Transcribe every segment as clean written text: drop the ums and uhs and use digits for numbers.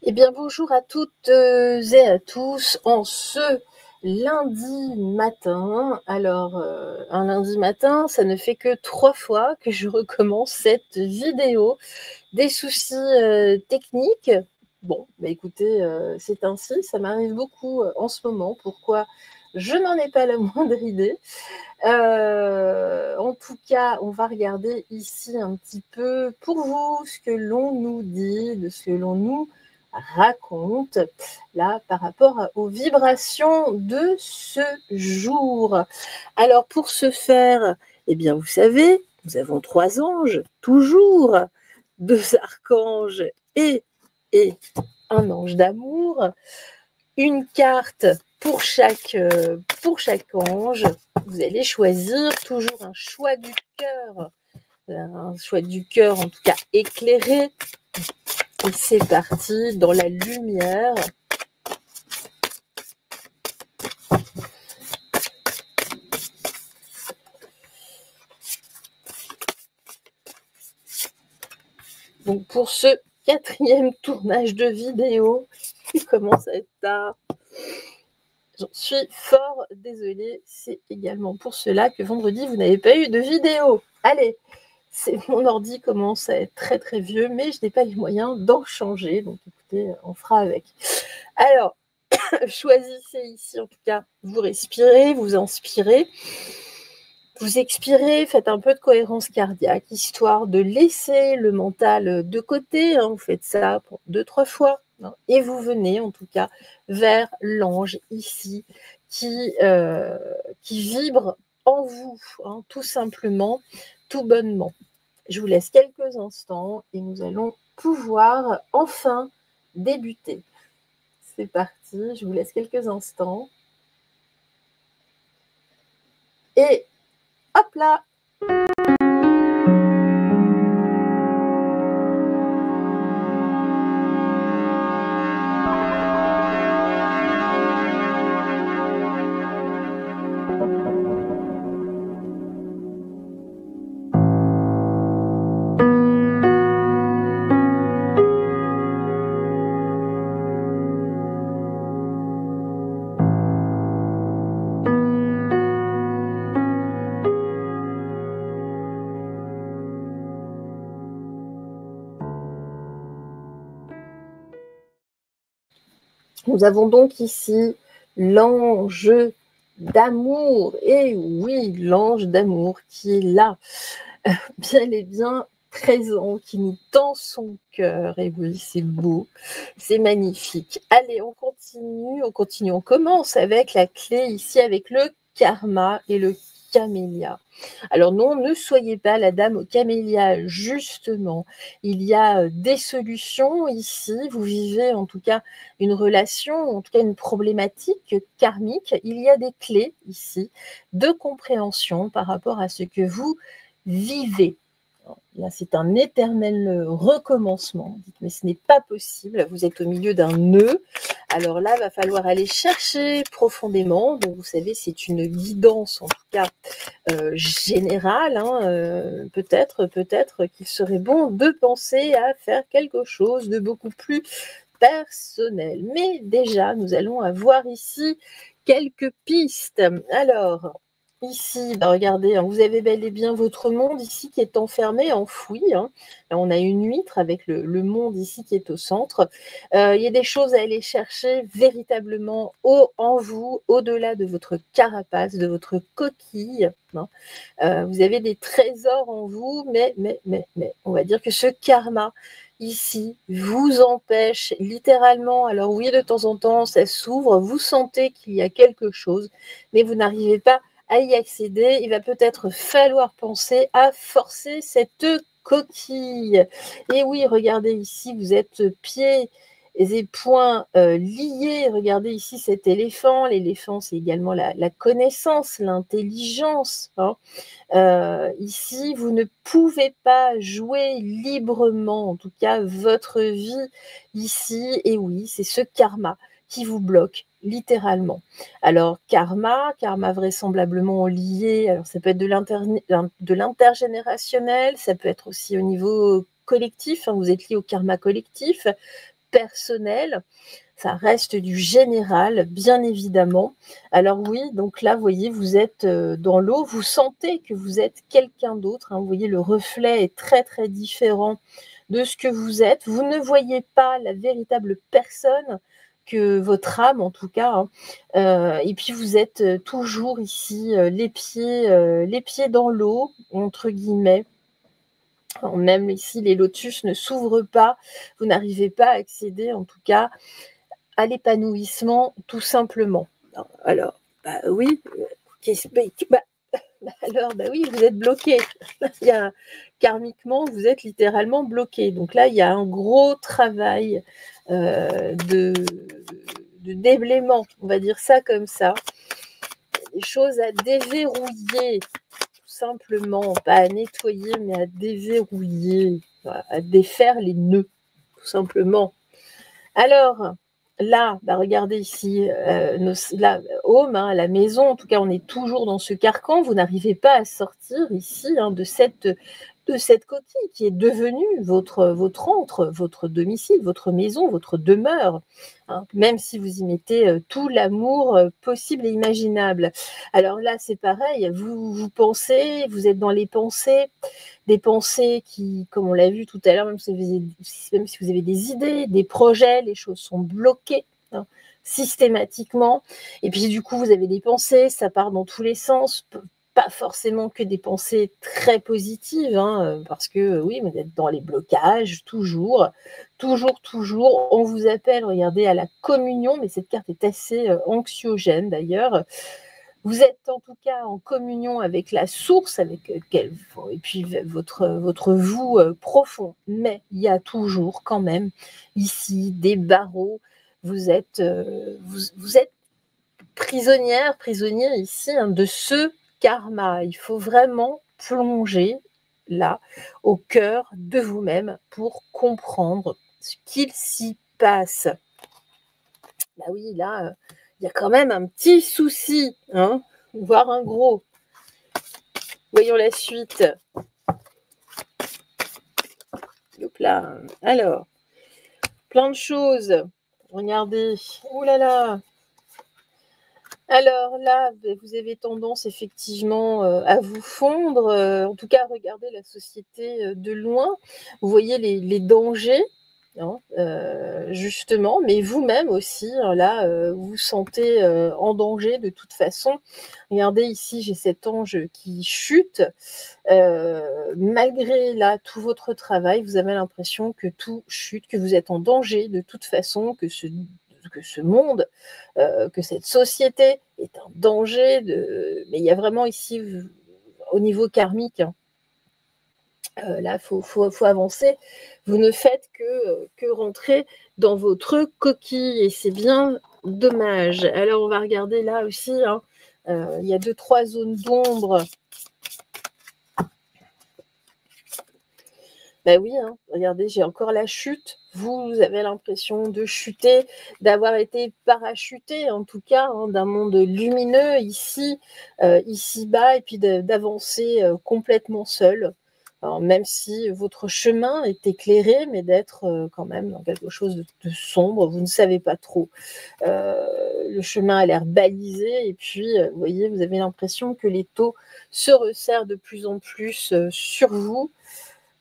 Eh bien, bonjour à toutes et à tous en ce lundi matin. Alors, un lundi matin, ça ne fait que 3 fois que je recommence cette vidéo. Des soucis techniques. Bon, bah écoutez, c'est ainsi, ça m'arrive beaucoup en ce moment. Pourquoi? Je n'en ai pas la moindre idée. En tout cas, on va regarder ici un petit peu pour vous ce que l'on nous dit, de ce que l'on nous raconte là par rapport aux vibrations de ce jour. Alors pour ce faire, eh bien vous savez, nous avons 3 anges, toujours 2 archanges et un ange d'amour, une carte pour chaque ange. Vous allez choisir toujours un choix du cœur en tout cas éclairé. Et c'est parti dans la lumière. Donc pour ce 4e tournage de vidéo, il commence à être tard. J'en suis fort désolée. C'est également pour cela que vendredi, vous n'avez pas eu de vidéo. Allez, mon ordi commence à être très très vieux, mais je n'ai pas les moyens d'en changer. Donc écoutez, on fera avec. Alors, choisissez ici, en tout cas, vous respirez, vous inspirez. Vous expirez, faites un peu de cohérence cardiaque, histoire de laisser le mental de côté. Vous faites ça pour 2-3 fois. Et vous venez, en tout cas, vers l'ange ici, qui vibre en vous, tout simplement, tout bonnement. Je vous laisse quelques instants et nous allons pouvoir enfin débuter. C'est parti, je vous laisse quelques instants. Et hop là! Nous avons donc ici l'ange d'amour. Et oui, l'ange d'amour qui est là, bien et bien présent, qui nous tend son cœur. Et oui, c'est beau, c'est magnifique. Allez, on continue. On commence avec la clé ici, avec le karma et le camélia. Alors non, ne soyez pas la dame au camélia, justement. Il y a des solutions ici. Vous vivez en tout cas une relation, en tout cas une problématique karmique. Il y a des clés ici de compréhension par rapport à ce que vous vivez. Là, c'est un éternel recommencement. Mais ce n'est pas possible. Vous êtes au milieu d'un nœud. Alors là, il va falloir aller chercher profondément. Donc, vous savez, c'est une guidance, en tout cas générale. Peut-être qu'il serait bon de penser à faire quelque chose de beaucoup plus personnel. Mais déjà, nous allons avoir ici quelques pistes. Alors, ici, regardez, vous avez bel et bien votre monde ici qui est enfermé, enfoui. Là, on a une huître avec le monde ici qui est au centre. Il y a des choses à aller chercher véritablement en vous, au-delà de votre carapace, de votre coquille. Vous avez des trésors en vous, mais on va dire que ce karma ici vous empêche littéralement. Alors oui, de temps en temps, ça s'ouvre, vous sentez qu'il y a quelque chose, mais vous n'arrivez pas à y accéder. Il va peut-être falloir penser à forcer cette coquille. Et oui, regardez ici, vous êtes pieds et poings liés. Regardez ici cet éléphant. L'éléphant, c'est également la connaissance, l'intelligence. Ici, vous ne pouvez pas jouer librement, en tout cas, votre vie ici. Et oui, c'est ce karma qui vous bloque littéralement. Alors, karma vraisemblablement lié, alors ça peut être de l'intergénérationnel, ça peut être aussi au niveau collectif, vous êtes lié au karma collectif, personnel. Ça reste du général, bien évidemment. Alors oui, donc là, vous voyez, vous êtes dans l'eau, vous sentez que vous êtes quelqu'un d'autre. Hein. Vous voyez, le reflet est très, très différent de ce que vous êtes. Vous ne voyez pas la véritable personne que votre âme, en tout cas. Hein. Et puis, vous êtes toujours ici, les pieds dans l'eau, entre guillemets. Alors, même ici, les lotus ne s'ouvrent pas. Vous n'arrivez pas à accéder, en tout cas, à l'épanouissement, tout simplement. Alors, bah oui, alors, bah oui, vous êtes bloqué. Il y a, karmiquement, vous êtes littéralement bloqué. Donc là, il y a un gros travail de déblaiement, on va dire ça comme ça. Des choses à déverrouiller, tout simplement, pas à nettoyer, mais à déverrouiller, à défaire les nœuds, tout simplement. Alors, là, bah regardez ici, la home, hein, la maison, en tout cas, on est toujours dans ce carcan. Vous n'arrivez pas à sortir ici hein, de cette coquille qui est devenue votre antre, votre domicile, votre maison, votre demeure. Hein, même si vous y mettez tout l'amour possible et imaginable. Alors là, c'est pareil. Vous pensez, vous êtes dans les pensées. Des pensées qui, comme on l'a vu tout à l'heure, même si vous avez des idées, des projets, les choses sont bloquées hein, systématiquement. Et puis du coup, vous avez des pensées, ça part dans tous les sens, pas forcément que des pensées très positives, hein, parce que oui, vous êtes dans les blocages, toujours. On vous appelle, regardez, à la communion, mais cette carte est assez anxiogène d'ailleurs. Vous êtes en tout cas en communion avec la source, et puis votre vous profond. Mais il y a toujours quand même ici des barreaux. Vous êtes prisonnière ici hein, de ce karma. Il faut vraiment plonger là au cœur de vous-même pour comprendre ce qu'il s'y passe. Bah oui, là, il y a quand même un petit souci, hein, voire un gros. Voyons la suite. Donc là, alors, plein de choses. Regardez. Oh là là. Alors là, vous avez tendance effectivement à vous fondre. En tout cas, regardez la société de loin. Vous voyez les dangers. Hein, justement, mais vous-même aussi, hein, là, vous vous sentez en danger de toute façon. Regardez ici, j'ai cet ange qui chute. Malgré là tout votre travail, vous avez l'impression que tout chute, que vous êtes en danger de toute façon, que ce monde, que cette société est un danger. Mais il y a vraiment ici, au niveau karmique, hein, là, faut avancer. Vous ne faites que rentrer dans votre coquille et c'est bien dommage. Alors, on va regarder là aussi. Hein, il y a 2-3 zones d'ombre. Ben oui, hein, regardez, j'ai encore la chute. Vous avez l'impression de chuter, d'avoir été parachuté, en tout cas, hein, d'un monde lumineux ici-bas, et puis d'avancer complètement seul. Alors, même si votre chemin est éclairé, mais d'être quand même dans quelque chose de sombre, vous ne savez pas trop. Le chemin a l'air balisé, et puis, vous voyez, vous avez l'impression que les taux se resserrent de plus en plus sur vous,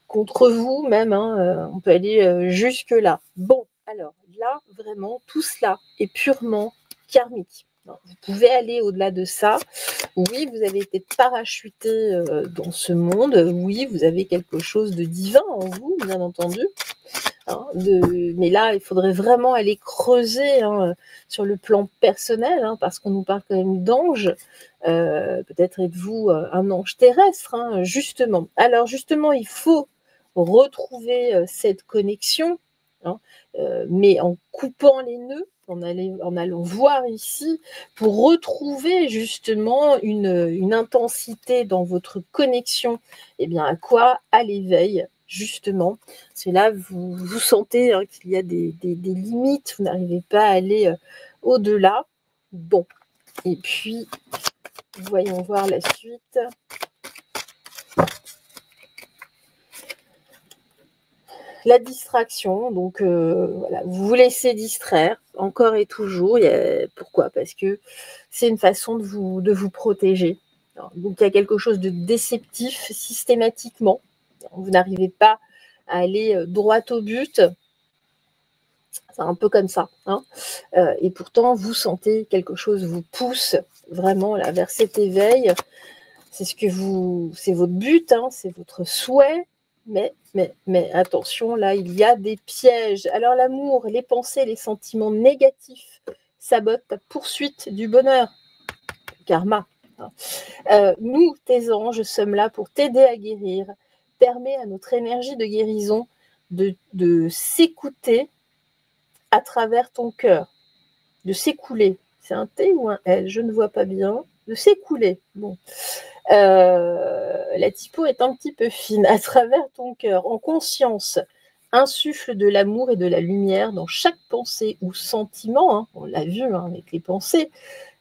contre vous même, hein, on peut aller jusque là. Bon, alors là, vraiment, tout cela est purement karmique. Alors, vous pouvez aller au-delà de ça. Oui, vous avez été parachuté dans ce monde. Oui, vous avez quelque chose de divin en vous, bien entendu. Hein, mais là, il faudrait vraiment aller creuser hein, sur le plan personnel, hein, parce qu'on nous parle quand même d'ange. Peut-être êtes-vous un ange terrestre, hein, justement. Alors, justement, il faut retrouver cette connexion, hein, mais en coupant les nœuds, en allant voir ici, pour retrouver justement une intensité dans votre connexion. Eh bien, à quoi? À l'éveil, justement. C'est là, vous sentez hein, qu'il y a des limites, vous n'arrivez pas à aller au-delà. Bon, et puis, voyons voir la suite. la distraction, donc voilà, vous vous laissez distraire encore et toujours. Pourquoi? Parce que c'est une façon de vous protéger. Alors, donc il y a quelque chose de déceptif systématiquement. Vous n'arrivez pas à aller droit au but. C'est un peu comme ça. Hein. Et pourtant, vous sentez quelque chose vous pousse vraiment là, vers cet éveil. C'est c'est votre but, hein, c'est votre souhait. Mais attention, là, il y a des pièges. Alors l'amour, les pensées, les sentiments négatifs sabotent ta poursuite du bonheur. Karma. Nous, tes anges, sommes là pour t'aider à guérir. Permets à notre énergie de guérison de s'écouter à travers ton cœur, de s'écouler. C'est un T ou un L? Je ne vois pas bien. De s'écouler. Bon. La typo est un petit peu fine. À travers ton cœur, en conscience, insuffle de l'amour et de la lumière dans chaque pensée ou sentiment. Hein, on l'a vu avec les pensées.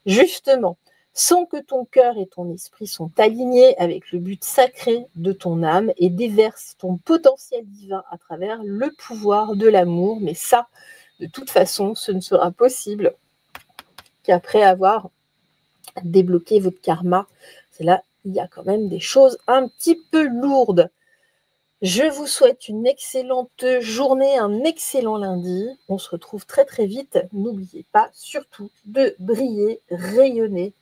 Justement, sans que ton cœur et ton esprit sont alignés avec le but sacré de ton âme et déverse ton potentiel divin à travers le pouvoir de l'amour. Mais ça, de toute façon, ce ne sera possible qu'après avoir débloqué votre karma. C'est là, il y a quand même des choses un petit peu lourdes. Je vous souhaite une excellente journée, un excellent lundi. On se retrouve très très vite. N'oubliez pas surtout de briller, rayonner,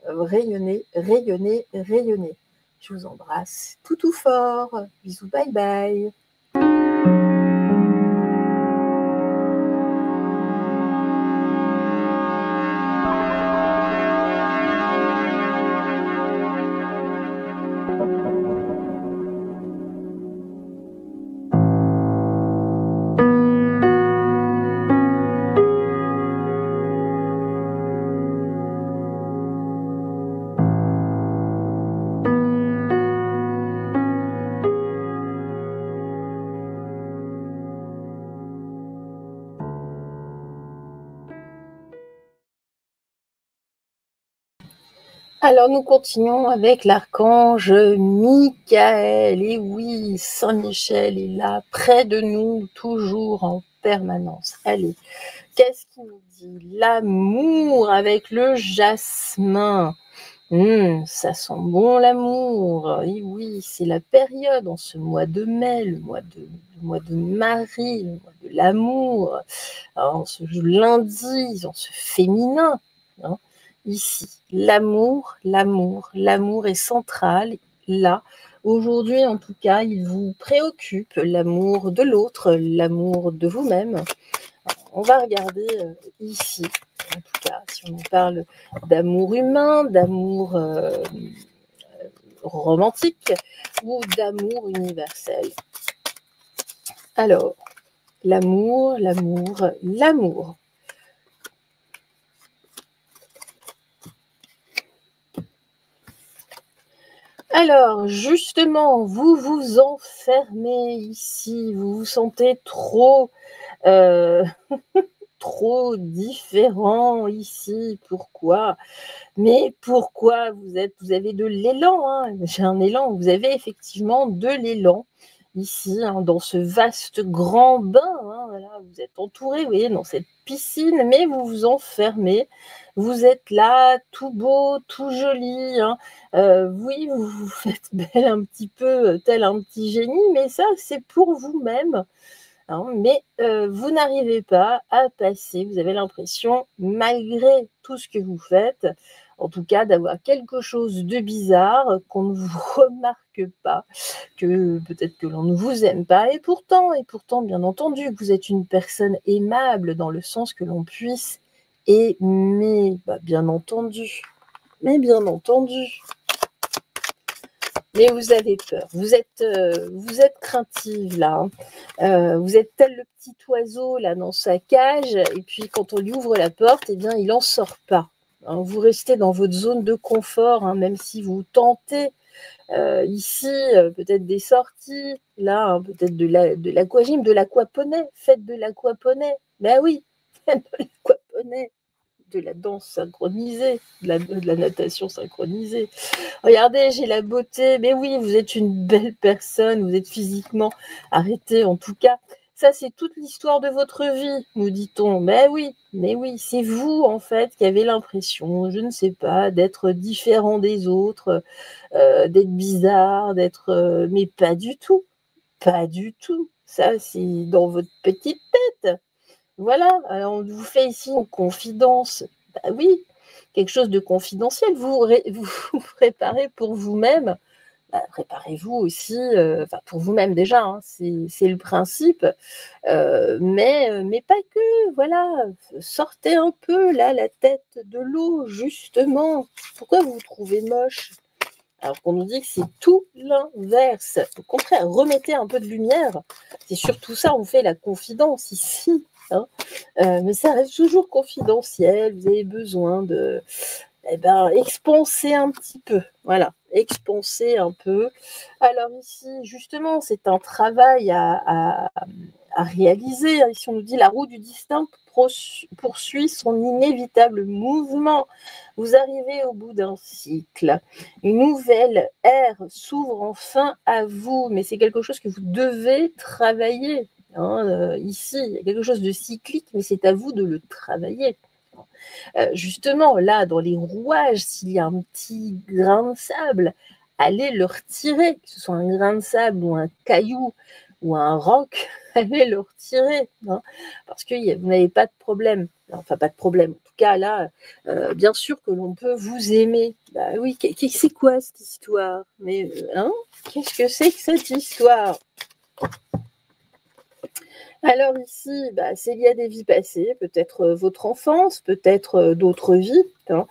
rayonner, rayonner, rayonner. Je vous embrasse tout fort. Bisous, bye bye. Alors nous continuons avec l'archange Michael. Et oui, Saint Michel est là, près de nous, toujours en permanence. Allez, qu'est-ce qu'il nous dit? L'amour avec le jasmin. Ça sent bon l'amour. Et oui, c'est la période en ce mois de mai, le mois de Marie, le mois de l'amour. En ce lundi, en ce féminin. Hein. Ici, l'amour est central. Là, aujourd'hui en tout cas, il vous préoccupe, l'amour de l'autre, l'amour de vous-même. On va regarder ici, en tout cas, si on parle d'amour humain, d'amour romantique ou d'amour universel. Alors, l'amour. Alors, justement, vous vous enfermez ici, vous vous sentez trop trop différent ici. Pourquoi? Mais pourquoi? Vous avez de l'élan, hein. J'ai un élan, vous avez effectivement de l'élan ici, hein, dans ce vaste grand bain, hein, voilà, vous êtes entouré, vous voyez, dans cette piscine, mais vous vous enfermez, vous êtes là, tout beau, tout joli, hein. Oui, vous vous faites belle un petit peu, tel un petit génie, mais ça, c'est pour vous-même. Hein, mais vous n'arrivez pas à passer, vous avez l'impression, malgré tout ce que vous faites, en tout cas d'avoir quelque chose de bizarre, qu'on ne vous remarque pas, que peut-être que l'on ne vous aime pas, et pourtant, bien entendu, vous êtes une personne aimable dans le sens que l'on puisse aimer, bien entendu, mais bien entendu. Mais vous avez peur, vous êtes craintive là, hein. Vous êtes tel le petit oiseau là dans sa cage, et puis quand on lui ouvre la porte, eh bien il n'en sort pas. Hein. Vous restez dans votre zone de confort, hein, même si vous tentez ici peut-être des sorties, là hein, peut-être de l'aquagym, de l'aquaponie, faites de l'aquaponie, ben oui, faites de l'aquaponie. de la danse synchronisée, de la natation synchronisée. Regardez, j'ai la beauté. Mais oui, vous êtes une belle personne, vous êtes physiquement arrêtée en tout cas. Ça, c'est toute l'histoire de votre vie, nous dit-on. Mais oui, c'est vous, en fait, qui avez l'impression, je ne sais pas, d'être différent des autres, d'être bizarre, mais pas du tout. Pas du tout. Ça, c'est dans votre petite tête. Voilà, alors on vous fait ici une confidence. Bah oui, quelque chose de confidentiel. Vous préparez pour vous-même. Bah, préparez-vous aussi, enfin pour vous-même déjà, hein, c'est le principe. Mais pas que, voilà. Sortez un peu là la tête de l'eau, justement. Pourquoi vous vous trouvez moche? Alors qu'on nous dit que c'est tout l'inverse. Au contraire, remettez un peu de lumière. C'est surtout ça, on fait la confidence ici. Hein. Mais ça reste toujours confidentiel. Vous avez besoin de expanser un petit peu. Voilà, expanser un peu. Alors ici, justement, c'est un travail à réaliser. Ici, on nous dit la roue du destin poursuit son inévitable mouvement. Vous arrivez au bout d'un cycle. Une nouvelle ère s'ouvre enfin à vous, mais c'est quelque chose que vous devez travailler. Hein, ici, il y a quelque chose de cyclique, mais c'est à vous de le travailler. Justement, là, dans les rouages, s'il y a un petit grain de sable, allez le retirer, que ce soit un grain de sable ou un caillou ou un roc, allez le retirer, hein, parce que vous n'avez pas de problème. Enfin, pas de problème. En tout cas, là, bien sûr que l'on peut vous aimer. Bah oui, c'est quoi cette histoire? Mais, qu'est-ce que c'est que cette histoire? Alors ici, c'est lié à des vies passées, peut-être votre enfance, peut-être d'autres vies. Hein.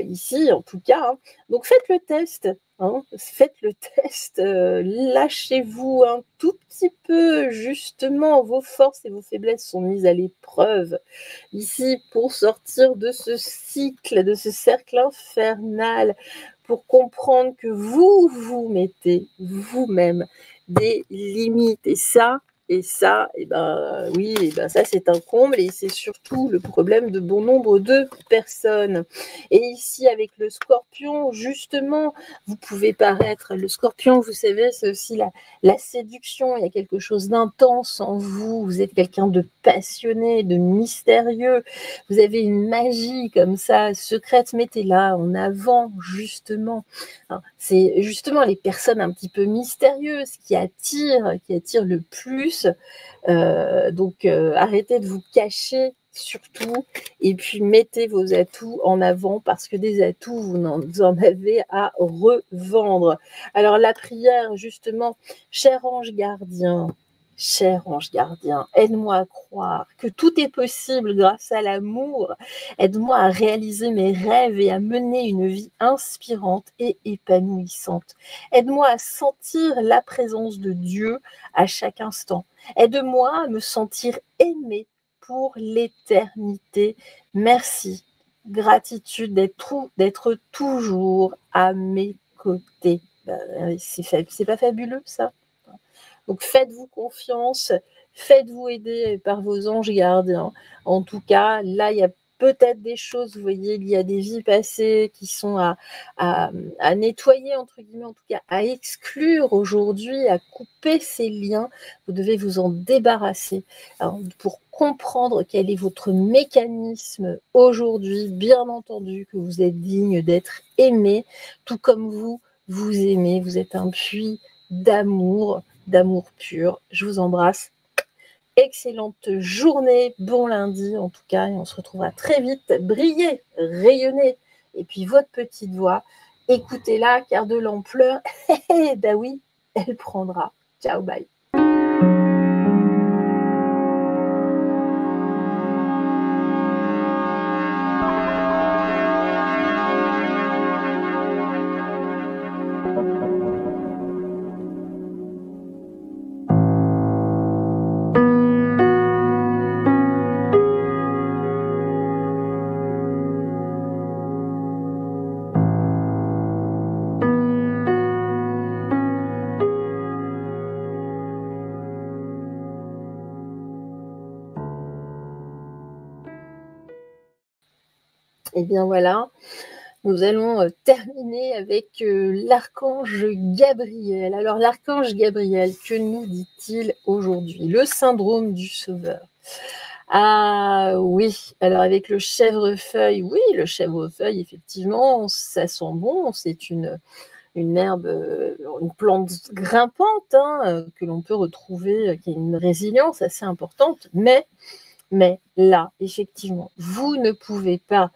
Ici, en tout cas. Hein. Donc faites le test. Hein. Faites le test. Lâchez-vous un tout petit peu. Justement, vos forces et vos faiblesses sont mises à l'épreuve. Ici, pour sortir de ce cycle, de ce cercle infernal, pour comprendre que vous mettez vous-même des limites. Et ça, oui, ça c'est un comble et c'est surtout le problème de bon nombre de personnes. Et ici, avec le scorpion, justement, vous pouvez paraître, le scorpion, vous savez, c'est aussi la séduction, il y a quelque chose d'intense en vous, vous êtes quelqu'un de passionné, de mystérieux, vous avez une magie comme ça, secrète, mettez-la en avant, justement. C'est justement les personnes un petit peu mystérieuses qui attirent le plus. Donc, arrêtez de vous cacher surtout et puis mettez vos atouts en avant parce que des atouts, vous en avez à revendre. Alors, la prière, justement, cher ange gardien, aide-moi à croire que tout est possible grâce à l'amour. Aide-moi à réaliser mes rêves et à mener une vie inspirante et épanouissante. Aide-moi à sentir la présence de Dieu à chaque instant. Aide-moi à me sentir aimée pour l'éternité. Merci. Gratitude d'être toujours à mes côtés. C'est pas fabuleux, ça? Donc faites-vous confiance, faites-vous aider par vos anges gardiens. En tout cas, là, il y a peut-être des choses, vous voyez, il y a des vies passées qui sont à nettoyer, entre guillemets, en tout cas, à exclure aujourd'hui, à couper ces liens. Vous devez vous en débarrasser pour comprendre quel est votre mécanisme aujourd'hui, bien entendu que vous êtes digne d'être aimé, tout comme vous aimez, vous êtes un puits d'amour pur. Je vous embrasse. Excellente journée, bon lundi en tout cas, et on se retrouvera très vite. Brillez, rayonnez, et puis votre petite voix, écoutez-la, car de l'ampleur, ben oui, elle prendra. Ciao, bye. Et bien voilà, nous allons terminer avec l'archange Gabriel. Alors l'archange Gabriel, que nous dit-il aujourd'hui? Le syndrome du sauveur. Ah oui, alors avec le chèvrefeuille, oui, le chèvrefeuille, effectivement, ça sent bon, c'est une herbe, une plante grimpante que l'on peut retrouver, qui a une résilience assez importante, mais là, effectivement, vous ne pouvez pas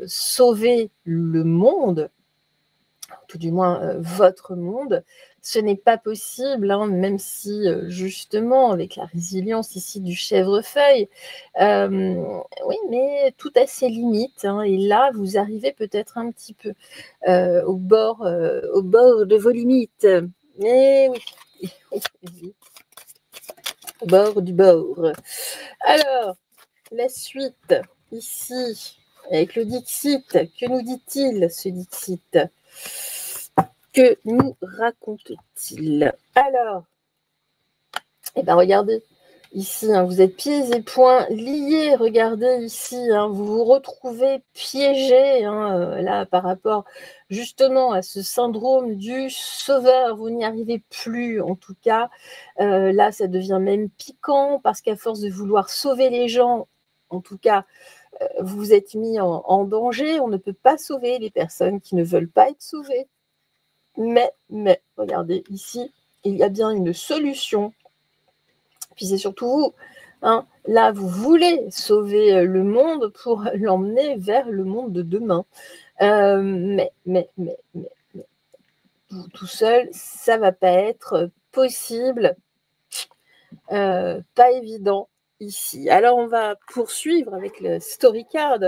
sauver le monde, tout du moins votre monde. Ce n'est pas possible, même si justement, avec la résilience ici du chèvrefeuille, oui, mais tout a ses limites. Et là, vous arrivez peut-être un petit peu au bord de vos limites. Et oui, au bord du bord. Alors, la suite, ici, avec le Dixit. Que nous dit-il, ce Dixit? Que nous raconte-t-il? Alors, eh bien, regardez, ici, vous êtes pieds et poings liés. Regardez ici, vous vous retrouvez piégé, là, par rapport justement à ce syndrome du sauveur. Vous n'y arrivez plus, en tout cas. Là, ça devient même piquant, parce qu'à force de vouloir sauver les gens, en tout cas, vous vous êtes mis en danger. On ne peut pas sauver les personnes qui ne veulent pas être sauvées. Mais, regardez, ici, il y a bien une solution. Puis c'est surtout vous. Là, vous voulez sauver le monde pour l'emmener vers le monde de demain. Mais, vous tout seul, ça ne va pas être possible. Pas évident ici. Alors, on va poursuivre avec le story card.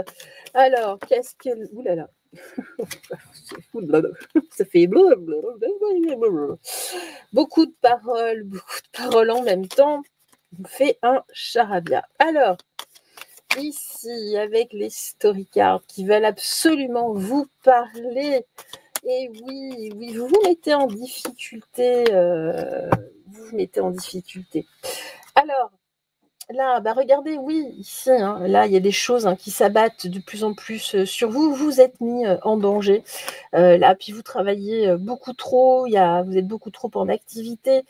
Alors, qu'est-ce que... Ouh là là. Ça fait beaucoup de paroles en même temps. On fait un charabia. Alors, ici, avec les story cards qui veulent absolument vous parler. Et oui, vous vous mettez en difficulté. Vous vous mettez en difficulté. Alors, là, regardez, oui, ici, là, il y a des choses qui s'abattent de plus en plus sur vous. Vous êtes mis en danger. Là, puis vous travaillez beaucoup trop. Vous êtes beaucoup trop en activité.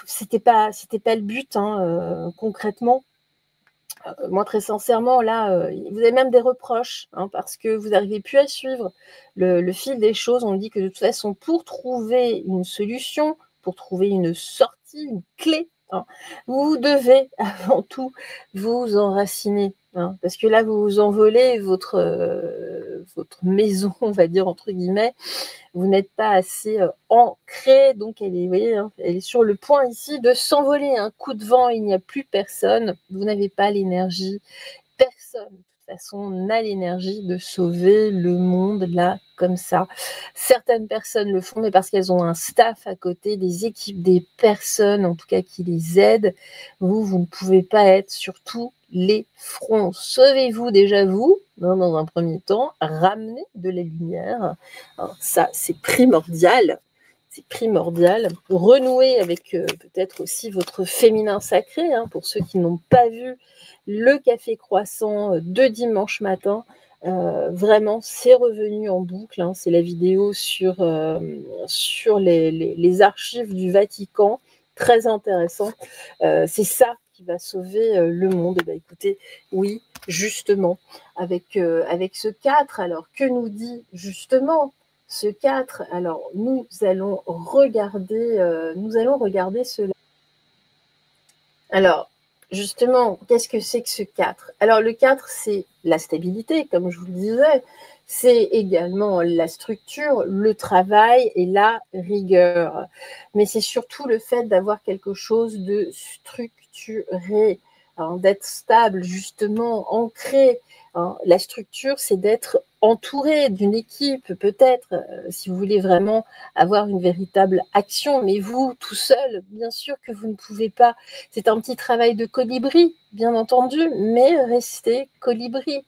C'était pas le but, concrètement. Moi, très sincèrement, là, vous avez même des reproches, parce que vous n'arrivez plus à suivre le fil des choses. On dit que de toute façon, pour trouver une solution, pour trouver une sortie, une clé, vous devez avant tout vous enraciner. Parce que là, vous vous envolez votre maison, on va dire, entre guillemets. Vous n'êtes pas assez ancré, donc elle est, vous voyez, elle est sur le point ici de s'envoler. Un coup de vent, il n'y a plus personne. Vous n'avez pas l'énergie. Personne, de toute façon, n'a l'énergie de sauver le monde là, comme ça. Certaines personnes le font, mais parce qu'elles ont un staff à côté, des équipes, des personnes, en tout cas, qui les aident. Vous ne pouvez pas être sur tous les fronts. Sauvez-vous déjà vous, dans un premier temps. Ramenez de la lumière. Ça, c'est primordial. C'est primordial. Renouer avec peut-être aussi votre féminin sacré, pour ceux qui n'ont pas vu le café croissant de dimanche matin. Vraiment, c'est revenu en boucle. C'est la vidéo sur les archives du Vatican. Très intéressant. C'est ça qui va sauver le monde. Écoutez, oui, justement, avec ce 4, alors que nous dit justement ce 4? Alors, nous allons regarder cela. Alors, justement, qu'est-ce que c'est que ce 4? Alors, le 4, c'est la stabilité, comme je vous le disais. C'est également la structure, le travail et la rigueur. Mais c'est surtout le fait d'avoir quelque chose de structuré, d'être stable, justement, ancré. La structure, c'est d'être entouré d'une équipe, peut-être, si vous voulez vraiment avoir une véritable action. Mais vous, tout seul, bien sûr que vous ne pouvez pas. C'est un petit travail de colibri, bien entendu, mais restez colibri.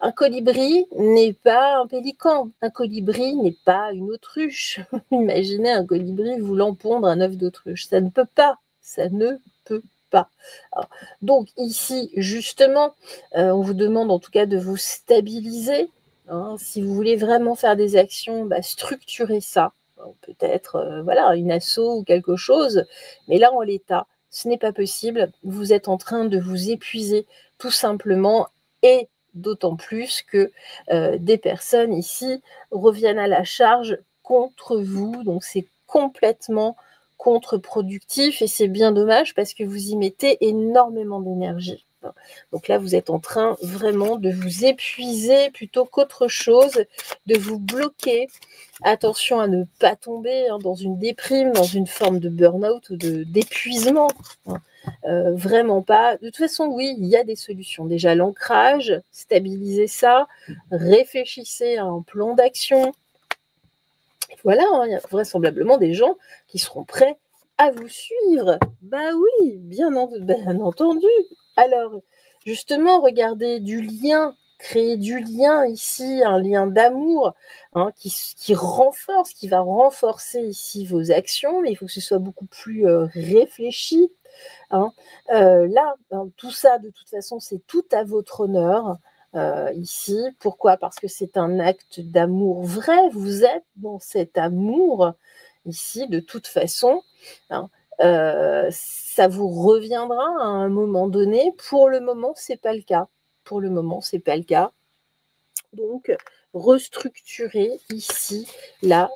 Un colibri n'est pas un pélican. Un colibri n'est pas une autruche. Imaginez un colibri voulant pondre un œuf d'autruche. Ça ne peut pas. Ça ne peut pas. Alors, donc ici, justement, on vous demande en tout cas de vous stabiliser. Hein. Si vous voulez vraiment faire des actions, structurez ça. Peut-être voilà, une asso ou quelque chose, mais là en l'état, ce n'est pas possible. Vous êtes en train de vous épuiser tout simplement, et d'autant plus que des personnes ici reviennent à la charge contre vous, donc c'est complètement contre-productif et c'est bien dommage parce que vous y mettez énormément d'énergie. Donc là, vous êtes en train vraiment de vous épuiser plutôt qu'autre chose, de vous bloquer. Attention à ne pas tomber dans une déprime, dans une forme de burn-out ou d'épuisement. Vraiment pas. De toute façon, oui, il y a des solutions. Déjà, l'ancrage, stabilisez ça, réfléchissez à un plan d'action. Voilà, il y a vraisemblablement des gens qui seront prêts à vous suivre. Bah oui, bien entendu. Alors, justement, regardez du lien, créer du lien ici, un lien d'amour qui renforce, qui va renforcer ici vos actions, mais il faut que ce soit beaucoup plus réfléchi. Là, tout ça, de toute façon, c'est tout à votre honneur. Ici. Pourquoi? Parce que c'est un acte d'amour vrai. Vous êtes dans cet amour ici, de toute façon. Ça vous reviendra à un moment donné. Pour le moment, c'est pas le cas. Pour le moment, c'est pas le cas. Donc, restructurer ici, là,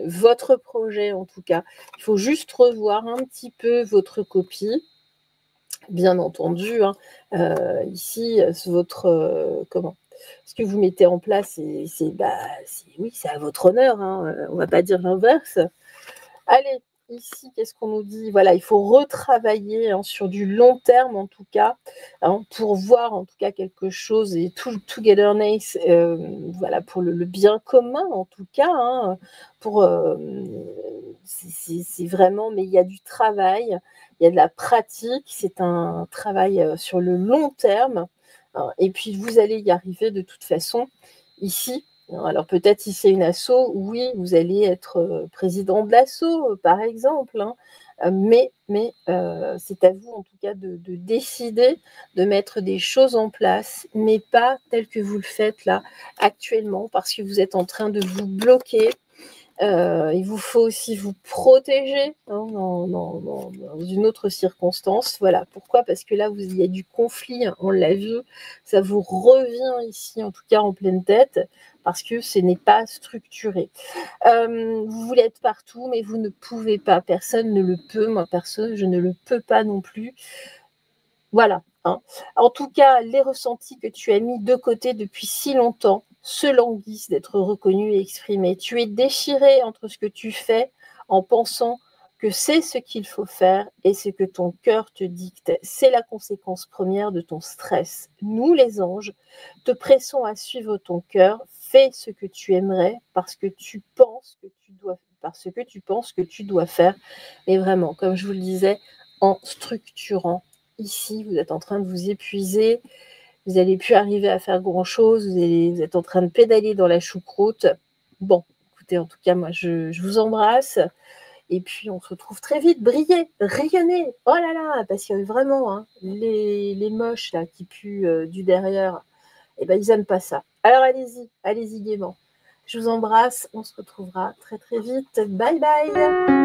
votre projet en tout cas. Il faut juste revoir un petit peu votre copie. Bien entendu, ici, ce que vous mettez en place, oui, c'est à votre honneur, on ne va pas dire l'inverse. Allez, ici, qu'est-ce qu'on nous dit? Voilà, il faut retravailler sur du long terme, en tout cas, pour voir, en tout cas, quelque chose, et togetherness, voilà, pour le bien commun, en tout cas, c'est vraiment, mais il y a du travail, il y a de la pratique, c'est un travail sur le long terme, et puis vous allez y arriver de toute façon, ici. Alors peut-être si c'est une asso, oui, vous allez être président de l'asso, par exemple, mais c'est à vous en tout cas de décider de mettre des choses en place, mais pas telles que vous le faites là actuellement, parce que vous êtes en train de vous bloquer. Il vous faut aussi vous protéger dans une autre circonstance. Voilà. Pourquoi? Parce que là, il y a du conflit, on l'a vu. Ça vous revient ici, en tout cas en pleine tête, parce que ce n'est pas structuré. Vous voulez être partout, mais vous ne pouvez pas. Personne ne le peut. Moi, personne, je ne le peux pas non plus. Voilà. En tout cas, les ressentis que tu as mis de côté depuis si longtemps se languissent d'être reconnus et exprimés. Tu es déchiré entre ce que tu fais en pensant que c'est ce qu'il faut faire et ce que ton cœur te dicte. C'est la conséquence première de ton stress. Nous, les anges, te pressons à suivre ton cœur. Fais ce que tu aimerais parce que tu penses que tu dois faire. Et vraiment, comme je vous le disais, en structurant. Ici, vous êtes en train de vous épuiser, vous n'allez plus arriver à faire grand-chose, vous êtes en train de pédaler dans la choucroute. Bon, écoutez, en tout cas, moi, je vous embrasse. Et puis, on se retrouve très vite. Brillez, rayonnez. Oh là là, parce que vraiment, les moches là, qui puent du derrière, ils n'aiment pas ça. Alors, allez-y gaiement. Je vous embrasse. On se retrouvera très, très vite. Bye, bye.